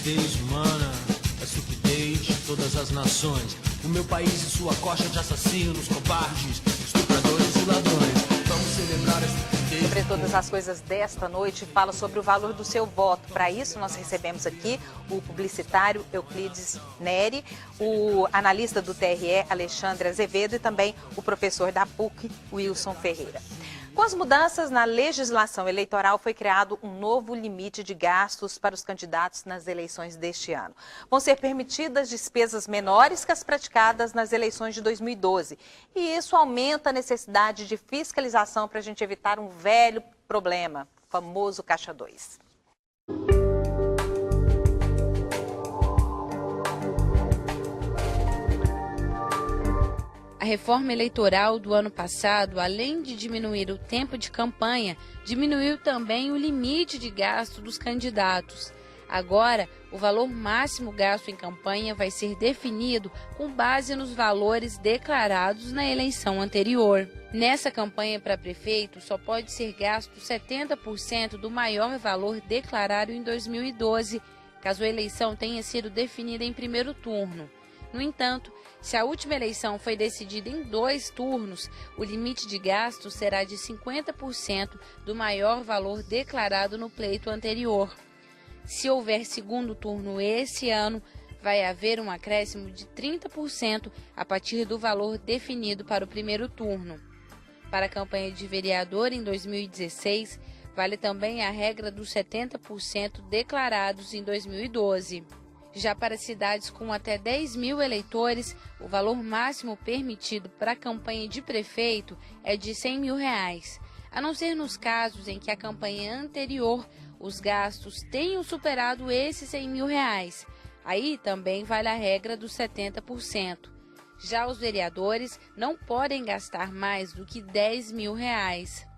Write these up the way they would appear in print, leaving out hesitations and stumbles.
estupidez humana, a estupidez de todas as nações. O meu país e sua coxa de assassinos, covardes, estupradores e ladrões. Vamos celebrar a estupidez. Sobre todas as coisas desta noite, fala sobre o valor do seu voto. Para isso, nós recebemos aqui o publicitário Euclides Neri, o analista do TRE, Alexandre Azevedo, e também o professor da PUC, Wilson Ferreira. Com as mudanças na legislação eleitoral, foi criado um novo limite de gastos para os candidatos nas eleições deste ano. Vão ser permitidas despesas menores que as praticadas nas eleições de 2012. E isso aumenta a necessidade de fiscalização para a gente evitar um velho problema, o famoso Caixa 2. A reforma eleitoral do ano passado, além de diminuir o tempo de campanha, diminuiu também o limite de gasto dos candidatos. Agora, o valor máximo gasto em campanha vai ser definido com base nos valores declarados na eleição anterior. Nessa campanha para prefeito, só pode ser gasto 70% do maior valor declarado em 2012, caso a eleição tenha sido definida em primeiro turno. No entanto, se a última eleição foi decidida em 2 turnos, o limite de gasto será de 50% do maior valor declarado no pleito anterior. Se houver segundo turno esse ano, vai haver um acréscimo de 30% a partir do valor definido para o primeiro turno. Para a campanha de vereador em 2016, vale também a regra dos 70% declarados em 2012. Já para cidades com até 10 mil eleitores, o valor máximo permitido para a campanha de prefeito é de R$100 mil, a não ser nos casos em que a campanha anterior os gastos tenham superado esses R$100 mil. Aí também vale a regra dos 70%. Já os vereadores não podem gastar mais do que R$10 mil.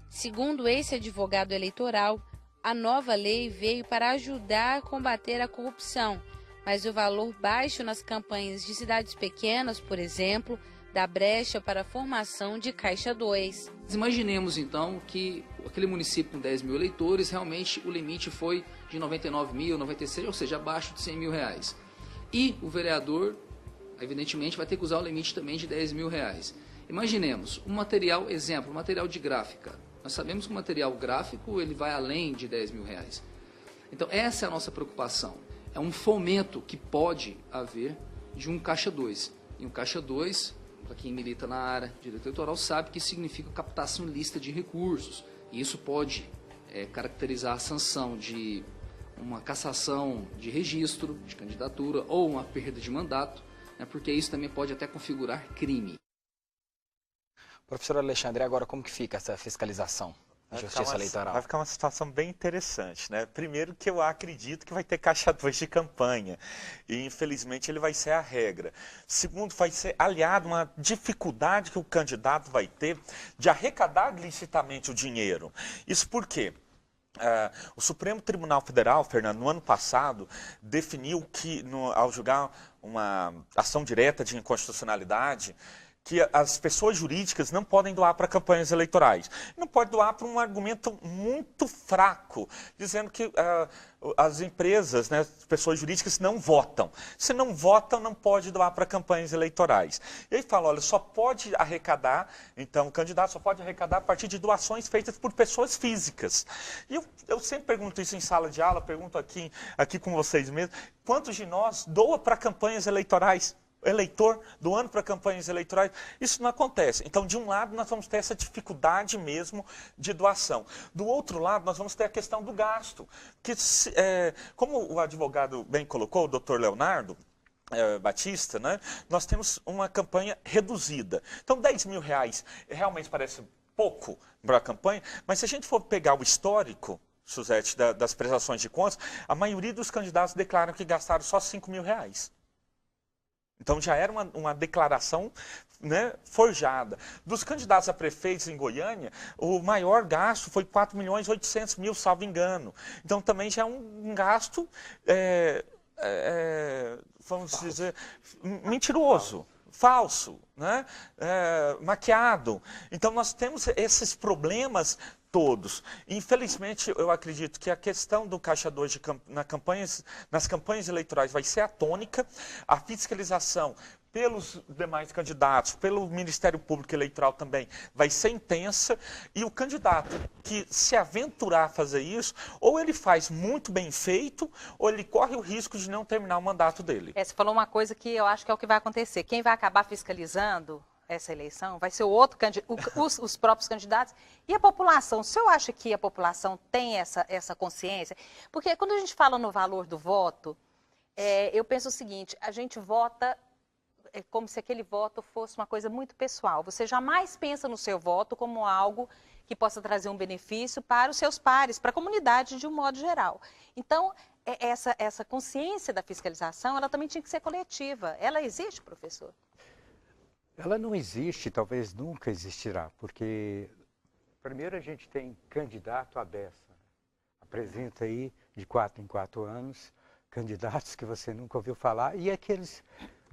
Segundo esse advogado eleitoral, a nova lei veio para ajudar a combater a corrupção, mas o valor baixo nas campanhas de cidades pequenas, por exemplo, dá brecha para a formação de Caixa 2. Imaginemos então que aquele município com 10 mil eleitores, realmente o limite foi de 99 mil, 96, ou seja, abaixo de R$100 mil. E o vereador, evidentemente, vai ter que usar o limite também de R$10 mil. Imaginemos um material, exemplo, um material de gráfica. Nós sabemos que o material gráfico ele vai além de R$10 mil. Então essa é a nossa preocupação. É um fomento que pode haver de um Caixa 2. E um Caixa 2, para quem milita na área de direito eleitoral, sabe que significa captação ilícita de recursos. E isso pode caracterizar a sanção de uma cassação de registro, de candidatura, ou uma perda de mandato, né, porque isso também pode até configurar crime. Professor Alexandre, agora como que fica essa fiscalização? Justiça eleitoral. Vai ficar uma situação bem interessante, né? Primeiro que eu acredito que vai ter Caixa 2 de campanha e infelizmente ele vai ser a regra. Segundo, vai ser aliado uma dificuldade que o candidato vai ter de arrecadar licitamente o dinheiro. Isso por quê? O Supremo Tribunal Federal, Fernando, no ano passado, definiu que, ao julgar uma ação direta de inconstitucionalidade, que as pessoas jurídicas não podem doar para campanhas eleitorais. Não pode doar por um argumento muito fraco, dizendo que as empresas, né, as pessoas jurídicas não votam. Se não votam, não pode doar para campanhas eleitorais. E aí fala, olha, só pode arrecadar, então o candidato só pode arrecadar a partir de doações feitas por pessoas físicas. E eu sempre pergunto isso em sala de aula, pergunto aqui com vocês mesmos, quantos de nós doa para campanhas eleitorais? Eleitor doando para campanhas eleitorais, isso não acontece. Então, de um lado, nós vamos ter essa dificuldade mesmo de doação. Do outro lado, nós vamos ter a questão do gasto. Que, como o advogado bem colocou, o doutor Leonardo Batista, né, nós temos uma campanha reduzida. Então, R$10 mil realmente parece pouco para a campanha, mas se a gente for pegar o histórico, Suzete, das prestações de contas, a maioria dos candidatos declaram que gastaram só R$5 mil. Então já era uma declaração, né, forjada. Dos candidatos a prefeitos em Goiânia, o maior gasto foi 4.800.000, salvo engano. Então também já é um gasto, vamos dizer, mentiroso. Falso, né? Maquiado. Então nós temos esses problemas Todos. Infelizmente, eu acredito que a questão do Caixa 2 nas campanhas eleitorais vai ser a tônica, a fiscalização pelos demais candidatos, pelo Ministério Público Eleitoral também, vai ser intensa, e o candidato que se aventurar a fazer isso, ou ele faz muito bem feito, ou ele corre o risco de não terminar o mandato dele. Você falou uma coisa que eu acho que é o que vai acontecer. Quem vai acabar fiscalizando essa eleição vai ser o outro os próprios candidatos e a população. O senhor acha que a população tem essa consciência? Porque quando a gente fala no valor do voto, eu penso o seguinte, a gente vota como se aquele voto fosse uma coisa muito pessoal. Você jamais pensa no seu voto como algo que possa trazer um benefício para os seus pares, para a comunidade de um modo geral. Então, essa consciência da fiscalização, ela também tinha que ser coletiva. Ela existe, professor? Ela não existe, talvez nunca existirá, porque primeiro a gente tem candidato à beça. Apresenta aí, de 4 em 4 anos, candidatos que você nunca ouviu falar, e aqueles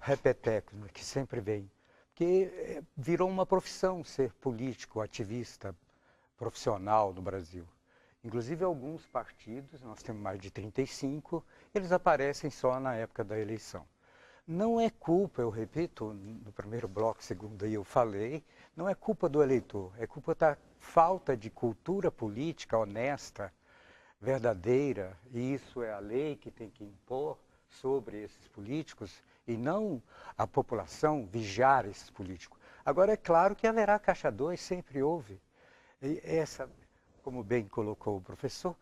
repetecos, né, que sempre vem. Porque virou uma profissão ser político, ativista, profissional no Brasil. Inclusive alguns partidos, nós temos mais de 35, eles aparecem só na época da eleição. Não é culpa, eu repito, no primeiro bloco, segundo aí eu falei, não é culpa do eleitor, é culpa da falta de cultura política honesta, verdadeira, e isso é a lei que tem que impor sobre esses políticos e não a população vigiar esses políticos. Agora, é claro que haverá Caixa 2, sempre houve. E essa, como bem colocou o professor,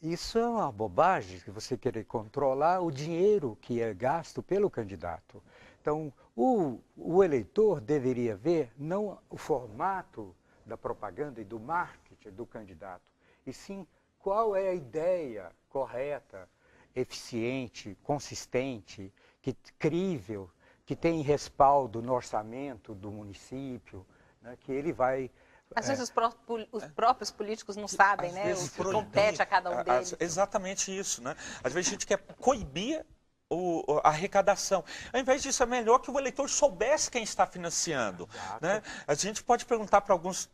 isso é uma bobagem, que você querer controlar o dinheiro que é gasto pelo candidato. Então, o eleitor deveria ver não o formato da propaganda e do marketing do candidato, e sim qual é a ideia correta, eficiente, consistente, crível, que tem respaldo no orçamento do município, né, que ele vai... Às vezes os próprios políticos não sabem, né, o que compete a cada um deles. Exatamente isso, né? Às vezes a gente quer coibir a arrecadação. Ao invés disso, é melhor que o eleitor soubesse quem está financiando. Né? A gente pode perguntar para alguns...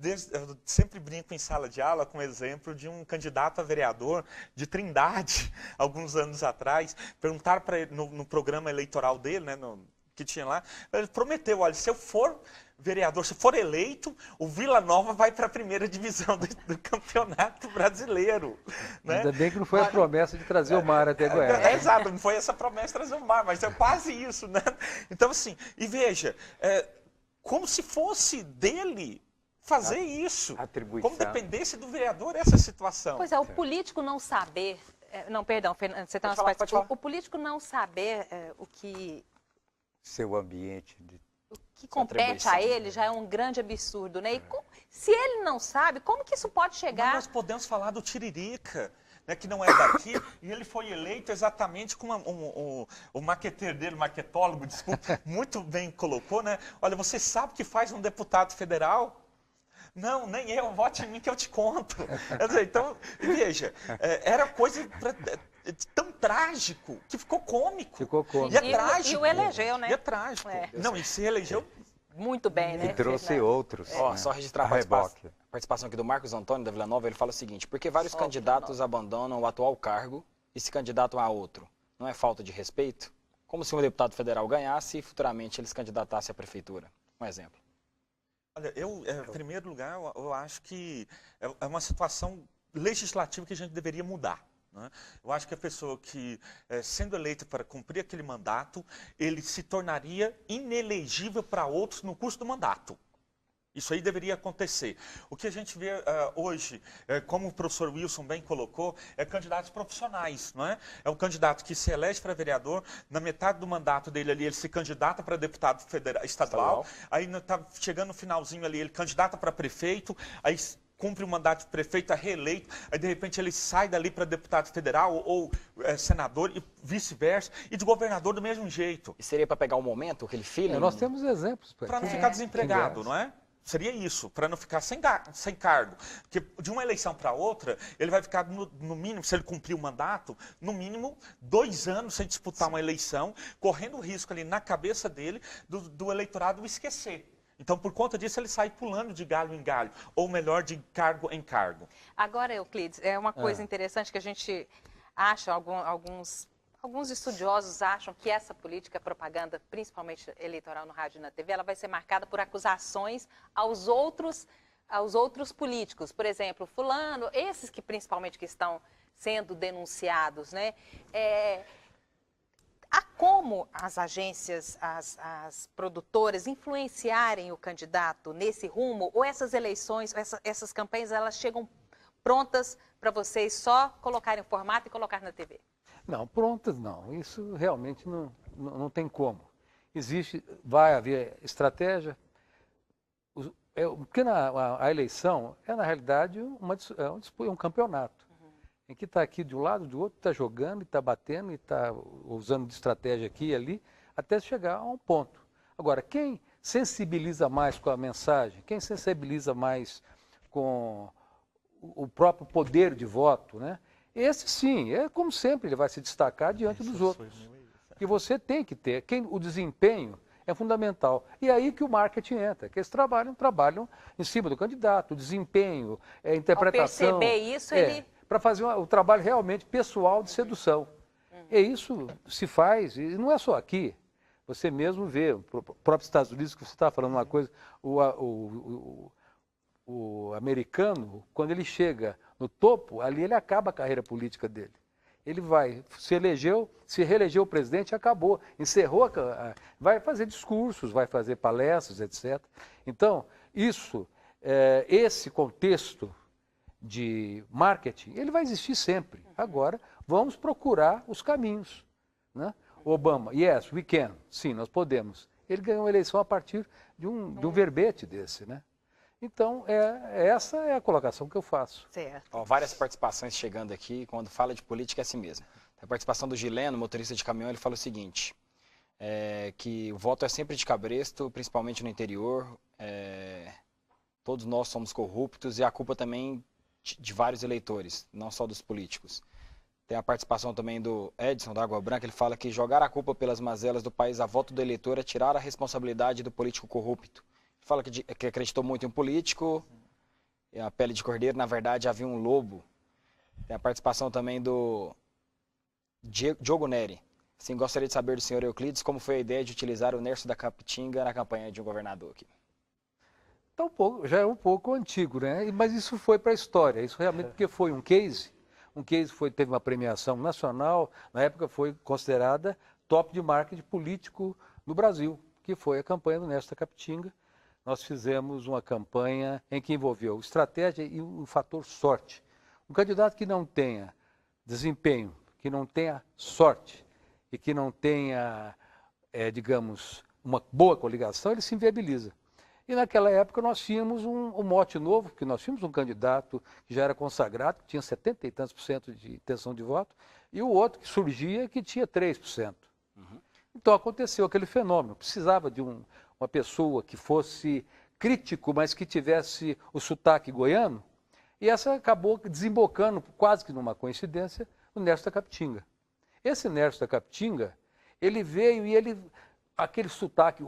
Eu sempre brinco em sala de aula com o exemplo de um candidato a vereador de Trindade, alguns anos atrás. Perguntaram para ele, no programa eleitoral dele, né, que tinha lá, ele prometeu, olha, se eu for vereador, se for eleito, o Vila Nova vai para a primeira divisão do Campeonato Brasileiro. Né? Ainda bem que não foi a promessa de trazer o mar até Goiás. Exato, não foi essa promessa de trazer o mar, mas é quase isso. Né? Então, assim, e veja, como se fosse dele fazer isso, como dependesse do vereador essa situação. Pois é, o político não saber... Não, perdão, Fernando, você tem umas partes. O político não saber o que... Seu ambiente... O que compete a ele já é um grande absurdo, né? E se ele não sabe, como que isso pode chegar? Mas nós podemos falar do Tiririca, né, que não é daqui, e ele foi eleito exatamente como o maqueteiro dele, maquetólogo, desculpa, muito bem colocou, né? Olha, você sabe o que faz um deputado federal? Não, nem eu, vote em mim que eu te conto. Quer dizer, então, veja, era coisa tão trágico que ficou cômico. Ficou cômico. E é trágico. E o elegeu, né? E é trágico. Não, e se elegeu... Muito bem, né? E trouxe outros. Ó, só registrar a participação aqui do Marcos Antônio da Vila Nova, ele fala o seguinte: porque vários candidatos abandonam o atual cargo e se candidatam a outro? Não é falta de respeito? Como se um deputado federal ganhasse e futuramente ele se candidatasse à prefeitura? Um exemplo. Olha, em primeiro lugar, eu acho que é uma situação legislativa que a gente deveria mudar. Né? Eu acho que a pessoa que, sendo eleita para cumprir aquele mandato, ele se tornaria inelegível para outros no curso do mandato. Isso aí deveria acontecer. O que a gente vê hoje, como o professor Wilson bem colocou, é candidatos profissionais, não é? É um candidato que se elege para vereador, na metade do mandato dele ali ele se candidata para deputado estadual, aí está chegando no finalzinho ali ele candidata para prefeito, aí cumpre o mandato de prefeito, é reeleito, aí de repente ele sai dali para deputado federal ou senador e vice-versa, e de governador do mesmo jeito. E seria para pegar um momento, aquele feeling? Nós temos exemplos. Para não ficar desempregado, não é? Seria isso, para não ficar sem cargo. Porque de uma eleição para outra, ele vai ficar, no mínimo, se ele cumprir o mandato, no mínimo 2 anos sem disputar uma eleição, correndo o risco ali na cabeça dele do eleitorado esquecer. Então, por conta disso, ele sai pulando de galho em galho, ou melhor, de cargo em cargo. Agora, Euclides, é uma coisa interessante que a gente acha, alguns estudiosos acham que essa política propaganda, principalmente eleitoral no rádio e na TV, ela vai ser marcada por acusações aos outros políticos. Por exemplo, fulano, esses que principalmente que estão sendo denunciados, né? Há como as agências, as produtoras influenciarem o candidato nesse rumo? Ou essas eleições, essas campanhas, elas chegam prontas para vocês só colocarem o formato e colocar na TV? Não, prontas não. Isso realmente não tem como. Vai haver estratégia. Porque a eleição é, na realidade, um campeonato. Em que está aqui de um lado, do outro, está jogando, está batendo, está usando de estratégia aqui e ali, até chegar a um ponto. Agora, quem sensibiliza mais com a mensagem, quem sensibiliza mais com o próprio poder de voto, né? Esse sim, como sempre, ele vai se destacar diante dos outros. E você tem que ter, o desempenho é fundamental. E é aí que o marketing entra, que eles trabalham em cima do candidato, o desempenho, a interpretação. Ao perceber isso, ele... Para fazer o trabalho realmente pessoal de sedução. E isso se faz, e não é só aqui. Você mesmo vê, o próprio Estados Unidos, que você está falando uma coisa, o americano, quando ele chega no topo, ali ele acaba a carreira política dele. Ele se reelegeu presidente, acabou, encerrou, vai fazer discursos, vai fazer palestras, etc. Então, esse contexto de marketing, ele vai existir sempre. Agora, vamos procurar os caminhos. Né? Obama, yes, we can. Sim, nós podemos. Ele ganhou a eleição a partir de um verbete desse. Né? Então, essa é a colocação que eu faço. Certo. Várias participações chegando aqui, quando fala de política é assim mesmo. A participação do Gileno, motorista de caminhão, ele fala o seguinte, que o voto é sempre de cabresto, principalmente no interior, todos nós somos corruptos e a culpa também de vários eleitores, não só dos políticos. Tem a participação também do Edson, da Água Branca, ele fala que jogar a culpa pelas mazelas do país a voto do eleitor é tirar a responsabilidade do político corrupto. Ele fala que acreditou muito em um político, e a pele de cordeiro, na verdade, havia um lobo. Tem a participação também do Diogo Neri. Assim, gostaria de saber do senhor Euclides como foi a ideia de utilizar o Nerso da Capitinga na campanha de um governador aqui. Já é um pouco antigo, né? Mas isso foi para a história, isso realmente porque foi um case teve uma premiação nacional, na época foi considerada top de marketing político no Brasil, que foi a campanha do Nerso da Capitinga. Nós fizemos uma campanha em que envolveu estratégia e um fator sorte. Um candidato que não tenha desempenho, que não tenha sorte e que não tenha, digamos, uma boa coligação, ele se inviabiliza. E naquela época nós tínhamos um mote novo, porque nós tínhamos um candidato que já era consagrado, que tinha 70 e tantos % de intenção de voto, e o outro que surgia que tinha 3%. Então aconteceu aquele fenômeno, precisava de uma pessoa que fosse crítico, mas que tivesse o sotaque goiano, e essa acabou desembocando, quase que numa coincidência, no Nerso da Capitinga. Esse Nerso da Capitinga, ele veio e aquele sotaque,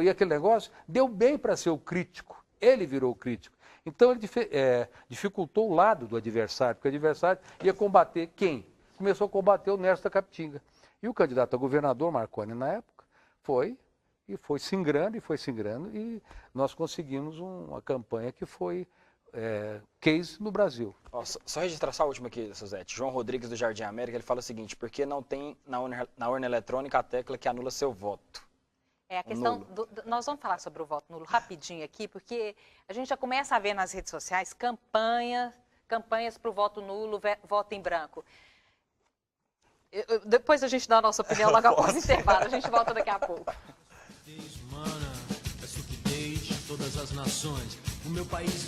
e aquele negócio, deu bem para ser o crítico. Ele virou o crítico. Então ele dificultou o lado do adversário, porque o adversário ia combater quem? Começou a combater o Nerso da Capitinga. E o candidato a governador, Marconi, na época, foi singrando, e nós conseguimos uma campanha que foi case no Brasil. Só registrar só a última aqui, Suzete. João Rodrigues, do Jardim América, ele fala o seguinte, por que não tem na urna eletrônica a tecla que anula seu voto? A questão nós vamos falar sobre o voto nulo rapidinho aqui, porque a gente já começa a ver nas redes sociais campanhas para o voto nulo, voto em branco. Depois a gente dá a nossa opinião logo após o intervalo, a gente volta daqui a pouco. Humana, a estupidez de todas as nações. O meu país